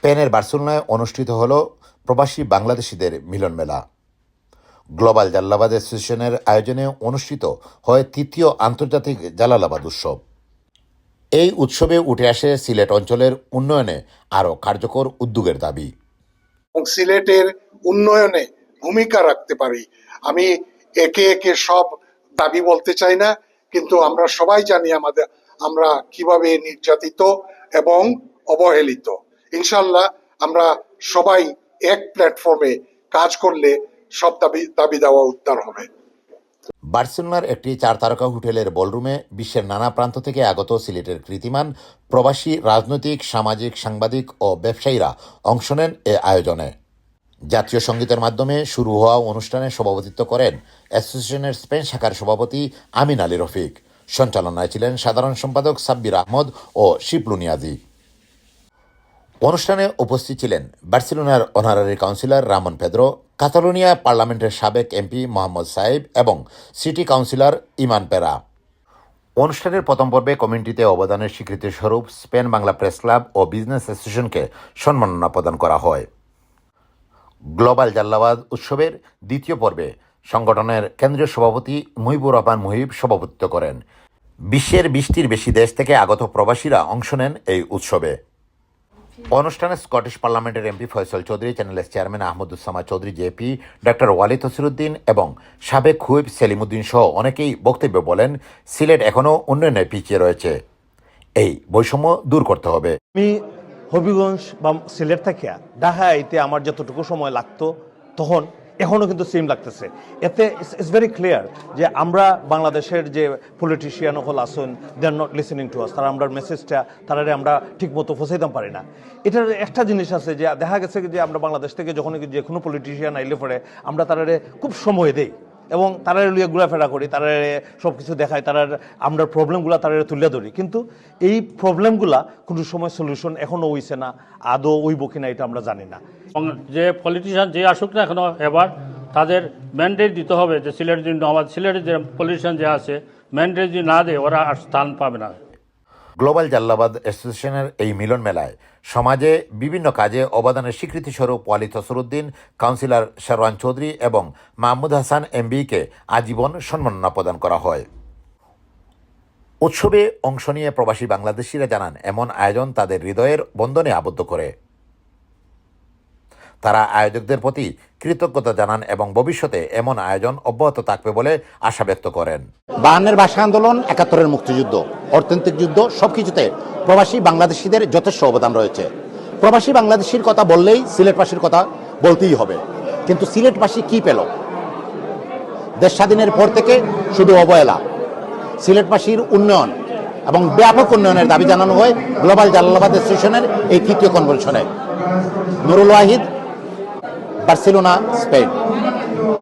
স্পেনের বার্সেলোনায় অনুষ্ঠিত হল প্রবাসী বাংলাদেশিদের মিলন মেলা। গ্লোবাল জালালাবাদ অ্যাসোসিয়েশনের আয়োজনে অনুষ্ঠিত হয় তৃতীয় আন্তর্জাতিক জালালাবাদ উৎসব। এই উৎসবে উঠে আসে সিলেট অঞ্চলের উন্নয়নে আরও কার্যকর উদ্যোগের দাবি এবং সিলেটের উন্নয়নে ভূমিকা রাখতে পারি। আমি একে একে সব দাবি বলতে চাই না, কিন্তু আমরা সবাই জানি আমরা কিভাবে নির্যাতিত এবং অবহেলিত। ইনশাল্লাহ আমরা সবাই এক প্ল্যাটফর্মে কাজ করলে সব দাবি দেওয়া উদ্ধার হবে। বার্সেলোনার একটি 4 তারকা হোটেলের বলরুমে বিশ্বের নানা প্রান্ত থেকে আগত সিলেটের কৃতিমান প্রবাসী রাজনৈতিক, সামাজিক, সাংবাদিক ও ব্যবসায়ীরা অংশ নেন এ আয়োজনে। জাতীয় সঙ্গীতের মাধ্যমে শুরু হওয়া অনুষ্ঠানে সভাপতিত্ব করেন অ্যাসোসিয়েশনের স্পেন শাখার সভাপতি আমিন আলী রফিক। সঞ্চালনায় ছিলেন সাধারণ সম্পাদক সাব্বির আহমদ ও শিপলু নিয়াজি। অনুষ্ঠানে উপস্থিত ছিলেন বার্সেলোনার honorary councillor Ramon Pedro, Catalonia পার্লামেন্টের সাবেক এমপি মোহাম্মদ সাইব এবং সিটি কাউন্সিলর ইমান পেরা। অনুষ্ঠানের প্রথম পর্বে কমিউনিটিতে অবদানের স্বীকৃতিস্বরূপ স্পেন বাংলা প্রেস ক্লাব ও বিজনেস অ্যাসোসিয়েশনকে সম্মাননা প্রদান করা হয়। গ্লোবাল জালালাবাদ উৎসবের দ্বিতীয় পর্বে সংগঠনের কেন্দ্রীয় সভাপতি মুহিবুর রহমান মুহিব সভাপতিত্ব করেন। বিশ্বের 20টির বেশি দেশ থেকে আগত প্রবাসীরা অংশ নেন এই উৎসবে। অনুষ্ঠানে স্কটিশ পার্লামেন্টের এমপি ফয়সল চৌধুরী, চ্যানেলের chairman Ahmaduzzaman Chowdhury JP, doctor Walid Tasiruddin এবং সাবেক হুইপ সেলিমুদ্দিন সহ অনেকেই বক্তব্য বলেন, সিলেট এখনও উন্নয়নে পিছিয়ে রয়েছে, এই বৈষম্য দূর করতে হবে। আমি হবিগঞ্জ বা সিলেট থেকে ঢাকা আইতে আমার যতটুকু সময় লাগতো তখন এখনও কিন্তু সেম লাগতেছে। এতে ইটস ভেরি ক্লিয়ার যে আমরা বাংলাদেশের যে পলিটিশিয়ান হল আসুন, they are not listening to us. তারা আমরা মেসেজটা তারারে আমরা ঠিক মতো পৌঁছাইতে পারি না। এটার একটা জিনিস আছে যে দেখা গেছে যে আমরা বাংলাদেশ থেকে যখন যে কোনো পলিটিশিয়ান আইলে পরে আমরা তারারে খুব সময় দেই এবং তারারে লিয়ে ঘোরাফেরা করি, তারারে সব কিছু দেখাই, তারার আমরা প্রবলেমগুলো তারারে তুলে ধরি। কিন্তু এই প্রবলেমগুলা কোনো সময় সলিউশন এখনও হইছে না, আদৌ হইব কিনা এটা আমরা জানি না। যে পলিটিশিয়ান যে আসুক না এখনো, এবার তাদের ম্যান্ডেট দিতে হবে যে সিলেটের জন্য আমাদের সিলেটের যে পলিটিশিয়ান যে আছে ম্যান্ডেট যদি না দেয় ওরা আর স্থান পাবে না। গ্লোবাল জালালাবাদ অ্যাসোসিয়েশনের এই মিলন মেলায় সমাজে বিভিন্ন কাজে অবদানের স্বীকৃতিস্বরূপ ওয়ালিদ তসিরুদ্দিন, কাউন্সিলর শারওয়ান চৌধুরী এবং মাহমুদ হাসান এমবিকে আজীবন সম্মাননা প্রদান করা হয়। উৎসবে অংশ নিয়ে প্রবাসী বাংলাদেশিরা জানান, এমন আয়োজন তাদের হৃদয়ের বন্ধনে আবদ্ধ করে। তারা আয়োজকদের প্রতি কৃতজ্ঞতা জানান এবং ভবিষ্যতে এমন আয়োজন অব্যাহত থাকবে বলে আশা ব্যক্ত করেন। 52-এর ভাষা আন্দোলন, 71-এর মুক্তিযুদ্ধ, অর্থনৈতিক যুদ্ধ সবকিছুতে প্রবাসী বাংলাদেশিদের যথেষ্ট অবদান রয়েছে। প্রবাসী বাংলাদেশির কথা বললেই সিলেটবাসীর কথা বলতেই হবে। কিন্তু সিলেটবাসী কি পেল? দেশ স্বাধীনের পর থেকে শুধু অবহেলা। সিলেটবাসীর উন্নয়ন এবং ব্যাপক উন্নয়নের দাবি জানানো হয় গ্লোবাল জালালাবাদ অ্যাসোসিয়েশনের এই তৃতীয় কনভেনশনে। Nurul Wahid, Barcelona, Spain.